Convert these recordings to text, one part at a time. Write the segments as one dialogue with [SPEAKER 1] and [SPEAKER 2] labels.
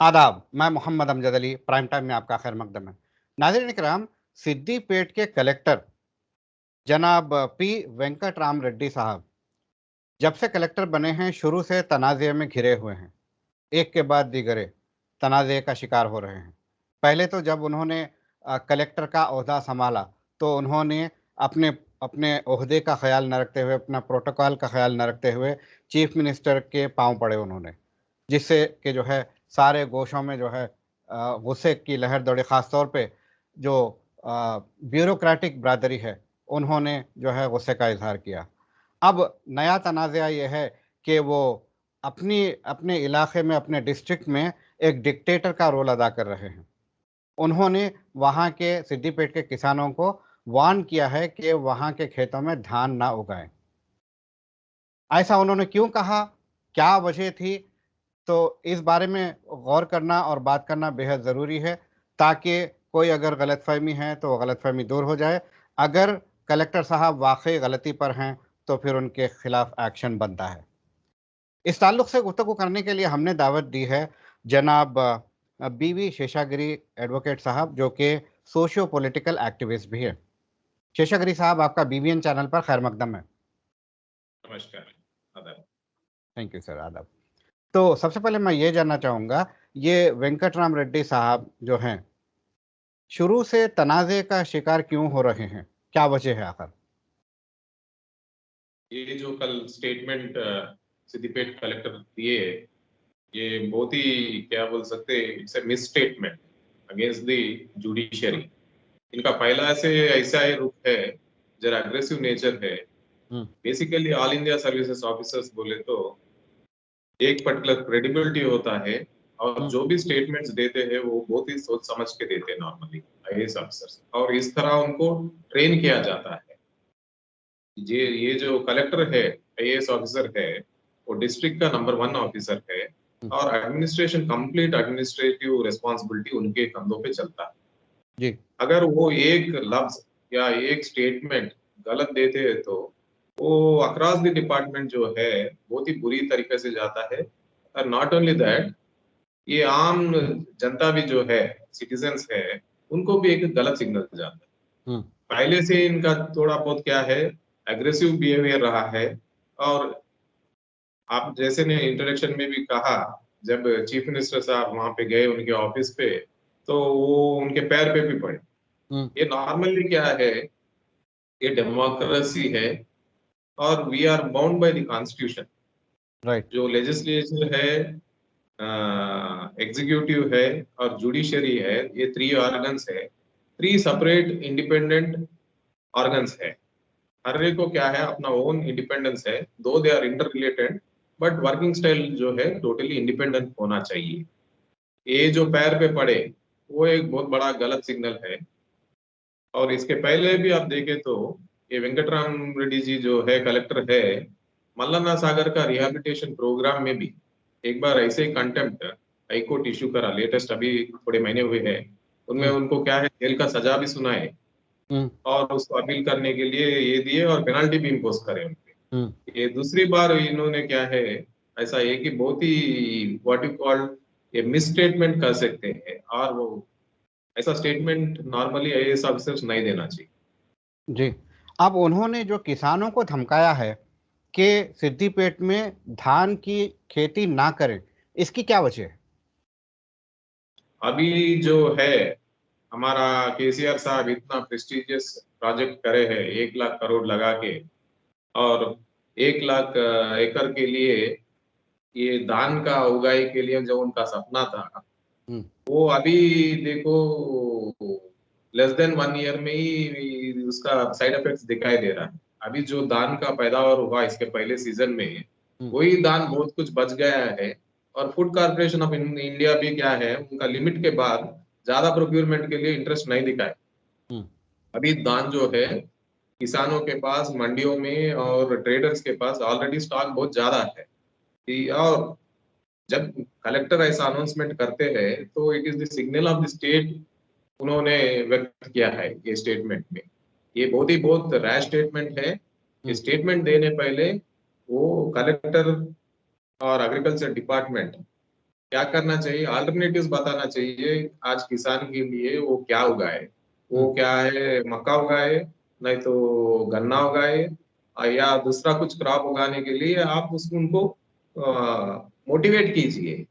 [SPEAKER 1] आदाब, मैं Mohammad Amjad Ali, prime time में आपका खैर मकदम है। नाज़रीन इकराम, सिद्दीपेट के कलेक्टर जनाब पी वेंकट राम रेड्डी साहब जब से कलेक्टर बने हैं शुरू से तनाज़े में घिरे हुए हैं। एक के बाद दीगरे तनाज़े का शिकार हो रहे हैं। पहले तो जब उन्होंने कलेक्टर का ओहदा सँभाला तो उन्होंने अपने अपने ओहदे का ख़्याल न रखते हुए, अपना प्रोटोकॉल का ख़्याल न रखते हुए चीफ़ मिनिस्टर के पाँव पड़े उन्होंने। जिससे कि जो है सारे गोशों में जो है गुस्से की लहर दौड़ी। ख़ास तौर पे जो ब्यूरोक्रेटिक बिरादरी है, उन्होंने जो है गुस्से का इज़हार किया। अब नया तनाज़ा ये है कि वो अपने इलाके में, अपने डिस्ट्रिक्ट में एक डिक्टेटर का रोल अदा कर रहे हैं। उन्होंने वहाँ के सिद्दीपेट के किसानों को वार्न किया है कि वहाँ के खेतों में धान ना उगाएँ। ऐसा उन्होंने क्यों कहा? क्या वजह थी? तो इस बारे में गौर करना और बात करना बेहद ज़रूरी है, ताकि कोई अगर गलतफ़हमी है तो वो गलतफ़हमी दूर हो जाए। अगर कलेक्टर साहब वाक़ई गलती पर हैं, तो फिर उनके खिलाफ़ एक्शन बनता है। इस ताल्लुक से गुफ्तगू करने के लिए हमने दावत दी है जनाब बीवी शेषागिरी एडवोकेट साहब, जो कि सोशियो पॉलिटिकल एक्टिविस्ट भी हैं। शेषागिरी साहब, आपका बीबीएन चैनल पर खैर मकदम है।
[SPEAKER 2] नमस्कार। आदाब।
[SPEAKER 1] थैंक यू सर, आदाब। तो सबसे पहले मैं ये जानना चाहूँगा, ये वेंकटराम रेड्डी साहब जो हैं, शुरू से तनाज़े का शिकार क्यों हो रहे हैं? क्या वजह है आखिर?
[SPEAKER 2] ये जो कल स्टेटमेंट सिद्दीपेट कलेक्टर दिए, ये बहुत ही क्या बोल सकते हैं, it's a miss statement against the judiciary. इनका पहला से ऐसा ही रूप है, जरा अग्रेसिव नेचर है।
[SPEAKER 1] हुँ,
[SPEAKER 2] basically all India services officers बोले तो एक पर्टिकुलर क्रेडिबिलिटी होता है, और
[SPEAKER 1] हुँ,
[SPEAKER 2] जो भी स्टेटमेंट्स देते हैं वो बहुत ही सोच समझ के देते हैं नॉर्मली आईएएस ऑफिसर्स, और इस तरह उनको ट्रेन किया जाता है। ये जो कलेक्टर है, आईएएस ऑफिसर है, वो डिस्ट्रिक्ट का नंबर 1 ऑफिसर है,
[SPEAKER 1] हुँ।
[SPEAKER 2] और एडमिनिस्ट्रेशन कंप्लीट एडमिनिस्ट्रेटिव रिस्पांसिबिलिटी उनके कंधों पे चलता है।
[SPEAKER 1] जी,
[SPEAKER 2] अगर वो एक लफ्ज या एक स्टेटमेंट गलत देते हैं तो वो अक्रॉस द डिपार्टमेंट जो है बहुत ही बुरी तरीके से जाता है। और नॉट ओनली दैट, ये आम जनता भी जो है, सिटीजन्स है, उनको भी एक गलत सिग्नल जाता है।
[SPEAKER 1] हुँ,
[SPEAKER 2] पहले से इनका थोड़ा बहुत क्या है, एग्रेसिव बिहेवियर रहा है। और आप जैसे ने इंट्रोडक्शन में भी कहा, जब चीफ मिनिस्टर साहब वहां पे गए उनके ऑफिस पे, तो वो उनके पैर पे भी पड़े।
[SPEAKER 1] हुँ,
[SPEAKER 2] ये नॉर्मली क्या है, ये डेमोक्रेसी है, और we are bound by the constitution.
[SPEAKER 1] Right.
[SPEAKER 2] जो लेजिस्लेचर है, एग्जीक्यूटिव है, और जुडिशरी है, ये 3 ऑर्गन्स है, 3 सेपरेट इंडिपेंडेंट ऑर्गन्स है। हर एक को क्या है, अपना ओन इंडिपेंडेंस है, though they are interrelated, but working style जो है टोटली इंडिपेंडेंट होना चाहिए। ये जो पैर पे पड़े, वो एक बहुत बड़ा गलत सिग्नल है। और इसके पहले भी आप देखें तो ये वेंकटराम रेड्डी जी जो है कलेक्टर है, मल्लन्ना सागर का रिहैबिलिटेशन प्रोग्राम में भी एक बार ऐसे ही कंटेम्प्ट हाई कोर्ट इशू करा, लेटेस्ट अभी थोड़े महीने हुए हैं। उनमें
[SPEAKER 1] हुँ,
[SPEAKER 2] उनको क्या है, जेल का सजा भी सुनाए,
[SPEAKER 1] हुँ,
[SPEAKER 2] और उसको अपील करने के लिए ये दिए, और पेनल्टी भी इम्पोज करे उनपे।
[SPEAKER 1] हुँ।
[SPEAKER 2] ये दूसरी बार इन्होंने क्या है, ऐसा है कि बहुत ही व्हाट यू कॉल ये मिस स्टेटमेंट कर सकते हैं, और वो ऐसा स्टेटमेंट नॉर्मली आईएएस ऑफिसर्स नहीं देना चाहिए।
[SPEAKER 1] जी। अब उन्होंने जो किसानों को धमकाया है कि सिद्दीपेट में धान की खेती ना करें, इसकी क्या वजह है?
[SPEAKER 2] अभी जो है, हमारा केसीआर साहब इतना प्रेस्टिजियस प्रोजेक्ट करे हैं 1 लाख करोड़ लगा के, और 1 लाख एकड़ के लिए ये धान का उगाई के लिए जो उनका सपना था,
[SPEAKER 1] हुँ,
[SPEAKER 2] वो अभी देखो लेस देन 1 ईयर में ही उसका साइड इफेक्ट्स दिखाई दे रहा है। अभी जो धान का पैदावार हुआ इसके पहले सीजन में,
[SPEAKER 1] हुँ,
[SPEAKER 2] वही धान बहुत कुछ बच गया है। और फूड कॉर्पोरेशन ऑफ इंडिया भी क्या है, उनका लिमिट के बाद ज्यादा प्रोक्यूरमेंट के लिए इंटरेस्ट नहीं दिखाए।
[SPEAKER 1] हुँ,
[SPEAKER 2] अभी धान जो है किसानों के पास मंडियों में और ट्रेडर्स के पास ऑलरेडी स्टॉक बहुत ज्यादा है। और जब कलेक्टर ऐसा अनाउंसमेंट करते हैं तो it is the signal of the state, उन्होंने व्यक्त किया है ये स्टेटमेंट में। ये बहुत रैश स्टेटमेंट है। ये
[SPEAKER 1] हुँ,
[SPEAKER 2] स्टेटमेंट देने पहले वो कलेक्टर और एग्रीकल्चर डिपार्टमेंट क्या करना चाहिए, अल्टरनेटिव्स बताना चाहिए आज किसान के लिए। वो क्या उगाए, वो क्या है, मक्का उगाए, नहीं तो गन्ना उगाए, या दूसरा कुछ क्रॉप उगाने के लिए आप उसको उनको मोटिवेट कीजिए।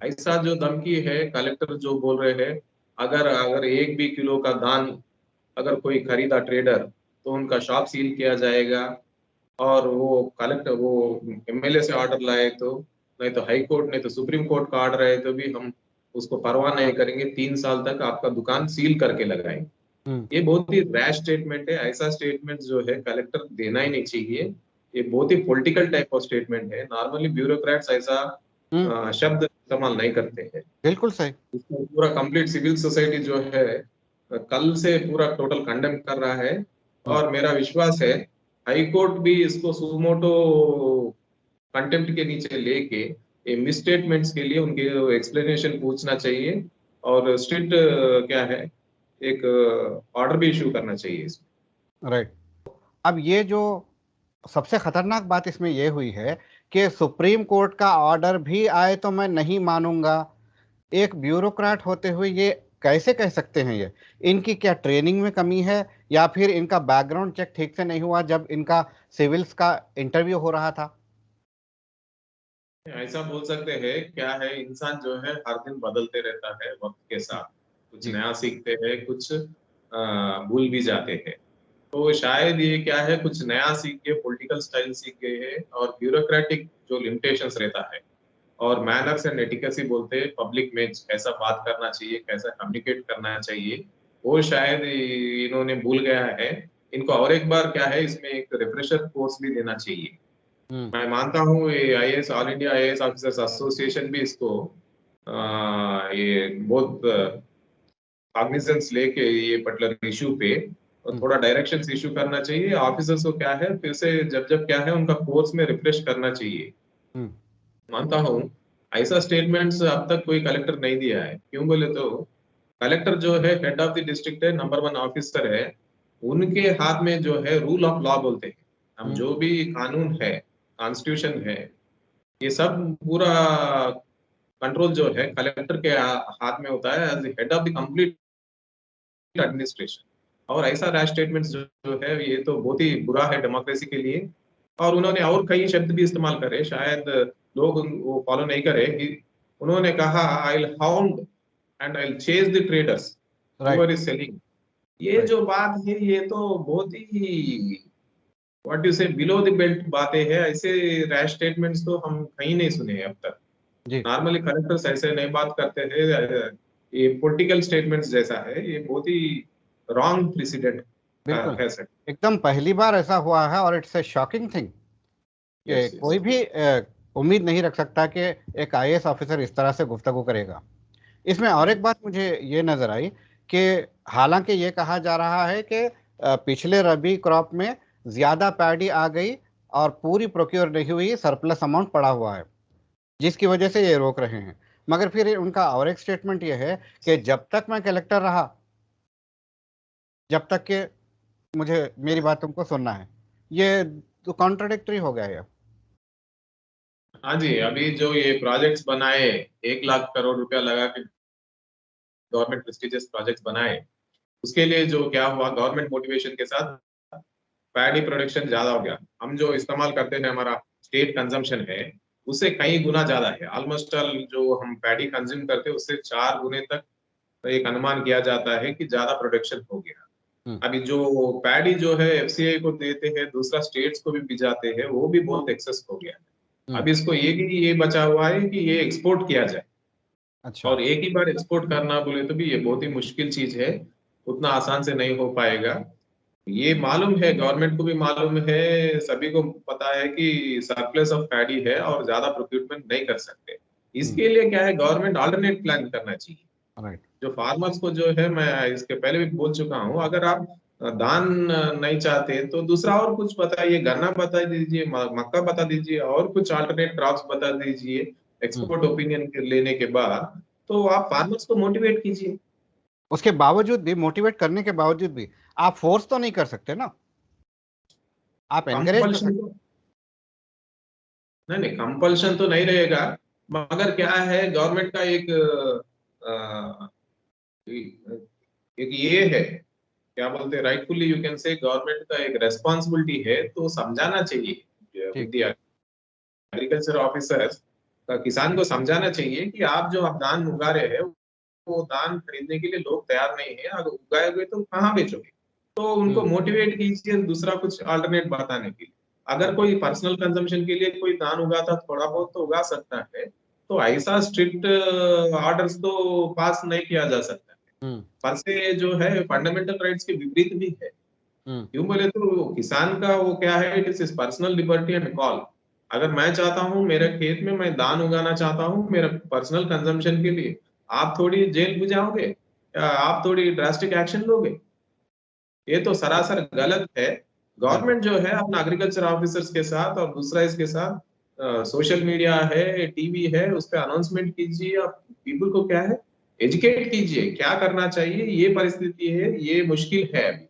[SPEAKER 2] ऐसा जो धमकी है कलेक्टर जो बोल रहे हैं, अगर अगर एक भी किलो का धान अगर कोई खरीदा ट्रेडर तो उनका शॉप सील किया जाएगा। और वो कलेक्टर वो एमएलए से ऑर्डर लाए तो, नहीं तो हाई कोर्ट, नहीं तो सुप्रीम कोर्ट का ऑर्डर है तो भी हम उसको परवाह नहीं करेंगे, 3 साल तक आपका दुकान सील करके लगाएंगे। ये बहुत ही रैश स्टेटमेंट है। ऐसा स्टेटमेंट जो है कलेक्टर देना ही नहीं चाहिए। ये बहुत ही पॉलिटिकल टाइप ऑफ स्टेटमेंट है। नॉर्मली ब्यूरोक्रेट्स ऐसा शब्द इस्तेमाल नहीं करते हैं।
[SPEAKER 1] बिल्कुल सही।
[SPEAKER 2] इसको पूरा कंप्लीट सिविल सोसाइटी जो है कल से पूरा टोटल कंडेम कर रहा है। और मेरा विश्वास है हाई कोर्ट भी इसको सुमोटो कंटेम्प्ट के नीचे लेके ये मिस स्टेटमेंट्स के लिए उनके एक्सप्लेनेशन पूछना चाहिए। और स्ट्रिक्ट क्या है, एक ऑर्डर भी इशू करना चाहिए इसमें।
[SPEAKER 1] राइट। अब ये जो सबसे खतरनाक बात इसमें ये हुई है कि सुप्रीम कोर्ट का ऑर्डर भी आए तो मैं नहीं मानूंगा। एक ब्यूरोक्रेट होते हुए ये कैसे कह सकते हैं? ये इनकी क्या ट्रेनिंग में कमी है, या फिर इनका बैकग्राउंड चेक ठीक से नहीं हुआ जब इनका सिविल्स का इंटरव्यू हो रहा था?
[SPEAKER 2] ऐसा बोल सकते हैं, क्या है, इंसान जो है हर दिन बदलते रहता है वक्त के साथ। कुछ
[SPEAKER 1] जी।
[SPEAKER 2] नया सीखते हैं, कुछ भूल भी जाते हैं। तो शायद ये क्या है, कुछ नया सीख के पॉलिटिकल स्टाइल सीख गए हैं और ब्यूरोक्रेटिक जो लिमिटेशंस रहता है और मैनर्स एंड एटिकेसी बोलते हैं, पब्लिक में कैसा बात करना चाहिए, कैसा कम्युनिकेट करना चाहिए, वो शायद इन्होंने भूल गया है। इनको और एक बार क्या है, इसमें एक रिफ्रेशर कोर्स भी देना चाहिए। मैं मानता हूँ ये IAS, all India IAS officers association भी इसको ये बहुत कॉग्निजेंस लेके ये पर्टिकुलर इशू पे थोड़ा डायरेक्शंस इशू करना चाहिए। ऑफिसर्स को क्या है, फिर से जब जब क्या है उनका कोर्स में रिफ्रेश करना चाहिए। मानता हूँ ऐसा स्टेटमेंट्स अब तक कोई कलेक्टर नहीं दिया है। क्यों बोले तो कलेक्टर जो है हेड ऑफ द डिस्ट्रिक्ट है, नंबर 1 ऑफिसर है। उनके हाथ में जो है रूल ऑफ लॉ बोलते हैं, हम जो भी कानून है, कॉन्स्टिट्यूशन है, ये सब पूरा कंट्रोल जो है कलेक्टर के हाथ में होता है as head of the complete administration. और ऐसा रैश स्टेटमेंट्स जो है ये तो बहुत ही बुरा है डेमोक्रेसी के लिए। और उन्होंने और कई शब्द भी इस्तेमाल करे, शायद लोग वो फॉलो नहीं करे। उन्होंने कहा I will hound and I will chase the traders
[SPEAKER 1] right.
[SPEAKER 2] Whoever is selling. ये
[SPEAKER 1] राइट।
[SPEAKER 2] जो बात है ये तो बहुत ही what you say below the belt बातें है। ऐसे रैश स्टेटमेंट्स तो हम कहीं नहीं सुने हैं अब तक।
[SPEAKER 1] जी।
[SPEAKER 2] नॉर्मली कलेक्टर्स ऐसे नहीं बात करते हैं। ये पॉलिटिकल स्टेटमेंट्स जैसा है, ये बहुत ही रॉन्ग प्रेसिडेंट
[SPEAKER 1] बिल्कुल।
[SPEAKER 2] कह सकते।
[SPEAKER 1] एकदम पहली बार ऐसा हुआ है, और इट्स ए शॉकिंग थिंग कि
[SPEAKER 2] यस यस।
[SPEAKER 1] कोई भी उम्मीद नहीं रख सकता कि एक आईएएस ऑफिसर इस तरह से गुफ्तगू करेगा। इसमें और एक बात मुझे ये नजर आई कि हालांकि ये कहा जा रहा है कि पिछले रबी क्रॉप में ज्यादा पैडी आ गई और पूरी प्रोक्योर नहीं हुई, सरप्लस अमाउंट पड़ा हुआ है, जिसकी वजह से ये रोक रहे हैं। मगर फिर उनका और एक स्टेटमेंट ये है कि जब तक मैं कलेक्टर रहा, जब तक कि मुझे मेरी बात तुमको सुनना है। ये तो कॉन्ट्राडिक्टरी हो गया ये।
[SPEAKER 2] हाँ जी, अभी जो ये प्रोजेक्ट्स बनाए, 1 लाख करोड़ रुपया लगा के गवर्नमेंट प्रेस्टिजियस प्रोजेक्ट्स बनाए, उसके लिए जो क्या हुआ, गवर्नमेंट मोटिवेशन के साथ पैडी प्रोडक्शन ज्यादा हो गया। हम जो इस्तेमाल करते हैं, हमारा स्टेट कंजम्पशन है, उससे कई गुना ज्यादा है। ऑलमोस्ट ऑल जो हम पैडी कंज्यूम करते हैं उससे 4 गुने तक एक अनुमान किया जाता है कि ज्यादा प्रोडक्शन हो गया।
[SPEAKER 1] हम्म।
[SPEAKER 2] अभी जो पैडी जो है एफसीआई को देते हैं, दूसरा स्टेट्स को भी भिजाते हैं, वो भी बहुत एक्सेस हो गया।
[SPEAKER 1] हम्म।
[SPEAKER 2] अब इसको ये बचा हुआ है कि ये एक्सपोर्ट किया जाए।
[SPEAKER 1] अच्छा।
[SPEAKER 2] और एक ही बार एक्सपोर्ट करना बोले तो भी ये बहुत ही मुश्किल चीज है, उतना आसान से नहीं हो पाएगा। ये मालूम है, गवर्नमेंट को भी मालूम है, सभी को पता है कि सरप्लस ऑफ पैडी है और ज्यादा प्रोक्यूरमेंट नहीं कर सकते।
[SPEAKER 1] हम्म।
[SPEAKER 2] इसके लिए क्या है, गवर्नमेंट ऑल्टरनेट प्लान करना चाहिए।
[SPEAKER 1] राइट।
[SPEAKER 2] जो फार्मर्स को जो है, मैं इसके पहले भी बोल चुका हूँ, अगर आप धान नहीं चाहते तो दूसरा और कुछ बताइए, गन्ना बता दीजिए, मक्का बता दीजिए, और कुछ अल्टरनेट क्रॉप्स बता दीजिए
[SPEAKER 1] हम्म।
[SPEAKER 2] एक्सपोर्ट ओपिनियन लेने के बाद। तो आप फार्मर्स को मोटिवेट कीजिए।
[SPEAKER 1] उसके बावजूद भी, मोटिवेट करने के बावजूद भी, आप फोर्स तो नहीं कर सकते ना, आप एनकरेज कर
[SPEAKER 2] कंपल्शन
[SPEAKER 1] सकते।
[SPEAKER 2] तो नहीं, नहीं कंपल्शन तो नहीं रहेगा। मगर क्या है, गवर्नमेंट का अ, एक ये है, क्या बोलते हैं, rightfully you can say government का एक रेस्पॉन्सिबिलिटी है, तो समझाना चाहिए
[SPEAKER 1] ठीक।
[SPEAKER 2] विद एग्रीकल्चर ऑफिसर्स का, किसान को समझाना चाहिए कि आप जो आप धान उगा रहे हैं, वो धान खरीदने के लिए लोग तैयार नहीं है, अगर उगाए हुए तो कहाँ बेचोगे। तो उनको मोटिवेट कीजिए दूसरा कुछ अल्टरनेट बताने के लिए। अगर कोई पर्सनल कंजम्पशन के लिए कोई धान उगाता, थोड़ा बहुत तो उगा सकता है, तो ऐसा स्ट्रिक्ट ऑर्डर्स तो पास नहीं किया जा सकता है।
[SPEAKER 1] हम्म।
[SPEAKER 2] पर से जो है फंडामेंटल राइट्स के विपरीत भी है।
[SPEAKER 1] हम्म।
[SPEAKER 2] क्यों बोले तो किसान का वो क्या है, it is personal liberty and call. अगर मैं चाहता हूँ मेरे खेत में मैं धान उगाना चाहता हूँ मेरा पर्सनल कंजम्पशन के लिए, आप थोड़ी जेल बुझाओगे या आप थोड़ी ड्रास्टिक एक्शन लोगे? ये तो सरासर गलत है।
[SPEAKER 1] बिल्कुल।
[SPEAKER 2] गवर्नमेंट जो है अपना एग्रीकल्चर ऑफिसर्स के साथ और दूसरा इसके साथ सोशल मीडिया है, टीवी है, उस पर अनाउंसमेंट कीजिए, आप पीपल को क्या है, एजुकेट कीजिए क्या करना चाहिए, ये परिस्थिति है, ये मुश्किल है अभी,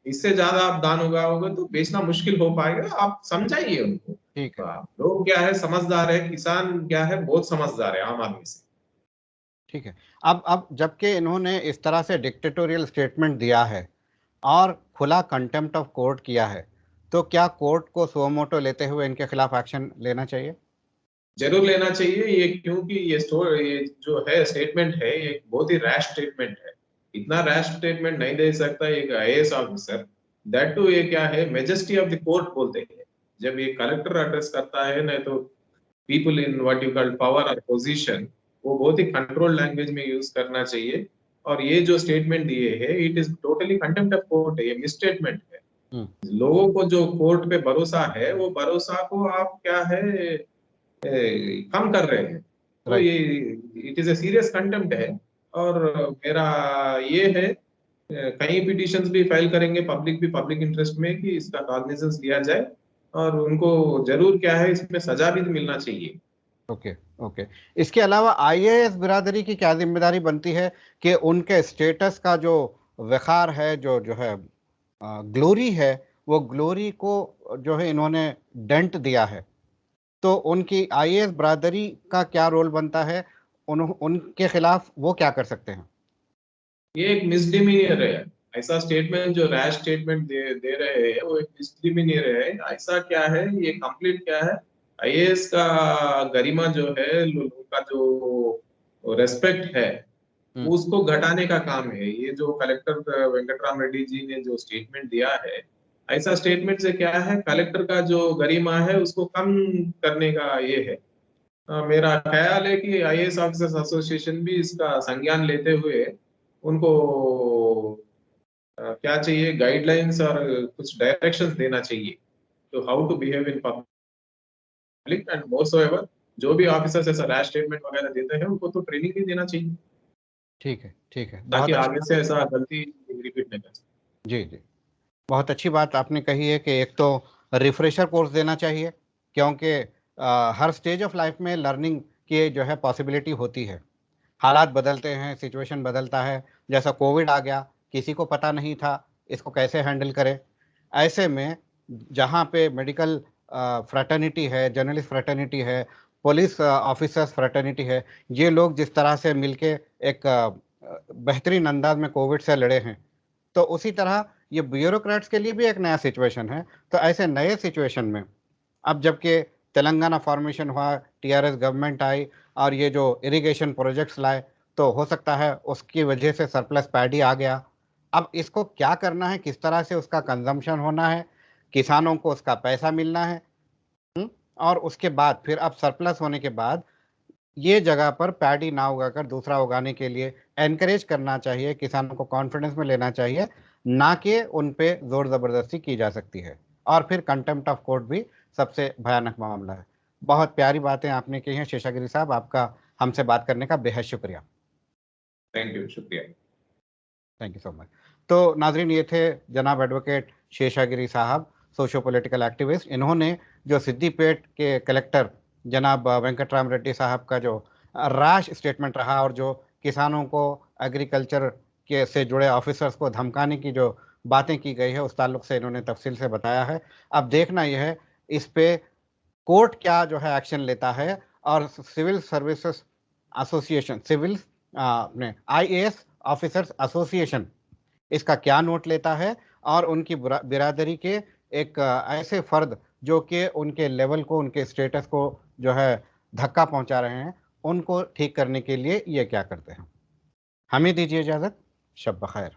[SPEAKER 2] इससे ज्यादा आप धान उगाओगे तो बेचना मुश्किल हो पाएगा, आप समझाइए उनको।
[SPEAKER 1] ठीक है।
[SPEAKER 2] लोग क्या है, समझदार है, किसान क्या है, बहुत समझदार है आम आदमी से।
[SPEAKER 1] ठीक है। अब जबकि इन्होंने इस तरह से डिक्टेटोरियल स्टेटमेंट दिया है और खुला कंटेम्प्ट ऑफ कोर्ट किया है, तो क्या कोर्ट को सुओ मोटो लेते हुए इनके खिलाफ एक्शन लेना चाहिए?
[SPEAKER 2] जरूर लेना चाहिए ये, क्योंकि ये जो है स्टेटमेंट है, ये बहुत ही रैश स्टेटमेंट है। इतना रैश स्टेटमेंट नहीं दे सकता एक आईएएस ऑफिसर। दैट टू ये क्या है, मेजेस्टी ऑफ द कोर्ट बोलते हैं। जब ये कलेक्टर एड्रेस करता है, नहीं तो people in what you call power और पोजीशन, वो बहुत ही कंट्रोल लैंग्वेज में यूज करना चाहिए। और ये जो स्टेटमेंट दिए है, it is totally contempt of court है, ये मिसस्टेटमेंट है।
[SPEAKER 1] हम्म।
[SPEAKER 2] लोगों को जो कोर्ट पे भरोसा है, वो भरोसा को आप क्या है, कम कर रहे हैं। तो
[SPEAKER 1] राइट।
[SPEAKER 2] ये it is a serious contempt है। और मेरा ये है, कई पिटिशंस भी फाइल करेंगे, पब्लिक भी, पब्लिक इंटरेस्ट में, कि इसका कॉग्निजेंस लिया जाए और उनको जरूर क्या है, इसमें सजा भी मिलना चाहिए।
[SPEAKER 1] ओके। ओके। इसके अलावा आईएएस बिरादरी की क्या जिम्मेदारी बनती है कि उनके स्टेटस का जो वक़ार है, जो जो है ग्लोरी है, वो ग्लोरी को जो है इन्होंने डेंट दिया है, तो उनकी आईएएस बिरादरी का क्या रोल बनता है? उनके खिलाफ वो क्या कर सकते हैं?
[SPEAKER 2] ये एक मिसडिमीनियर है। ऐसा स्टेटमेंट जो रैश स्टेटमेंट दे रहे हैं, वो एक मिसडिमीनियर है। ऐसा क्या है, ये कंप्लीट क्या है, आईएएस का गरिमा जो है, लोगों का जो रेस्पेक्ट है,
[SPEAKER 1] हम्म।
[SPEAKER 2] उसको घटाने का काम है। ये जो कलेक्टर वेंकटराम रेड्डी जी ने जो स्टेटमेंट दिया है, ऐसा स्टेटमेंट से क्या है, कलेक्टर का जो गरिमा है उसको कम करने का ये है। मेरा ख्याल है कि आईएएस ऑफिसर्स एसोसिएशन भी इसका संज्ञान लेते हुए उनको क्या चाहिए, गाइडलाइंस और कुछ डायरेक्शंस देना चाहिए, तो how to behave in public and more so ever. जो भी ऑफिसर्स ऐसा रैश स्टेटमेंट वगैरह देते हैं, उनको तो ट्रेनिंग भी देना चाहिए,
[SPEAKER 1] ठीक है। ठीक है।
[SPEAKER 2] ताकि
[SPEAKER 1] बहुत अच्छी
[SPEAKER 2] आगे
[SPEAKER 1] बात।
[SPEAKER 2] से ऐसा गलती रिपीट नहीं कर सके।
[SPEAKER 1] जी जी। बहुत अच्छी बात आपने कही है कि एक तो रिफ्रेशर कोर्स देना चाहिए, क्योंकि हर स्टेज ऑफ लाइफ में लर्निंग की जो है पॉसिबिलिटी होती है। हालात बदलते हैं, सिचुएशन बदलता है। जैसा कोविड आ गया, किसी को पता नहीं था इसको कैसे हैंडल करें। ऐसे में जहाँ पे मेडिकल फ्रेटर्निटी है, जर्नलिस्ट फ्रेटर्निटी है, पुलिस ऑफिसर्स फ्रेटर्निटी है, ये लोग जिस तरह से मिलके एक बेहतरीन अंदाज में कोविड से लड़े हैं, तो उसी तरह ये ब्यूरोक्रेट्स के लिए भी एक नया सिचुएशन है। तो ऐसे नए सिचुएशन में अब जबकि तेलंगाना फॉर्मेशन हुआ, टीआरएस गवर्नमेंट आई और ये जो इरिगेशन प्रोजेक्ट्स लाए, तो हो सकता है उसकी वजह से सरप्लस पैडी आ गया। अब इसको क्या करना है, किस तरह से उसका कंजम्पशन होना है, किसानों को उसका पैसा मिलना है। हुँ? और उसके बाद फिर अब सरप्लस होने के बाद ये जगह पर पैडी ना उगाकर दूसरा उगाने के लिए एनकरेज करना चाहिए, किसानों को कॉन्फिडेंस में लेना चाहिए, ना कि उन पे ज़ोर ज़बरदस्ती की जा सकती है। और फिर कंटेम्प्ट ऑफ कोर्ट भी सबसे भयानक मामला है। बहुत प्यारी बातें आपने की हैं शेषागिरी साहब, आपका हमसे बात करने का बेहद शुक्रिया।
[SPEAKER 2] थैंक यू, शुक्रिया।
[SPEAKER 1] Thank you so much. तो नाज़रीन, ये थे जनाब एडवोकेट शेषागिरी साहब, सोशो पॉलिटिकल एक्टिविस्ट। इन्होंने जो सिद्दीपेट के कलेक्टर जनाब वेंकटराम रेड्डी साहब का जो रैश स्टेटमेंट रहा और जो किसानों को, एग्रीकल्चर के से जुड़े ऑफिसर्स को धमकाने की जो बातें की गई है, उस ताल्लुक से इन्होंने तफसील से बताया है। अब देखना यह है इस पे कोर्ट क्या जो है एक्शन लेता है और civil services association, civil IAS officers association इसका क्या नोट लेता है और उनकी बिरादरी के एक ऐसे फर्द जो कि उनके लेवल को, उनके स्टेटस को जो है धक्का पहुंचा रहे हैं, उनको ठीक करने के लिए ये क्या करते हैं। हमें दीजिए इजाज़त। शब बख़ैर।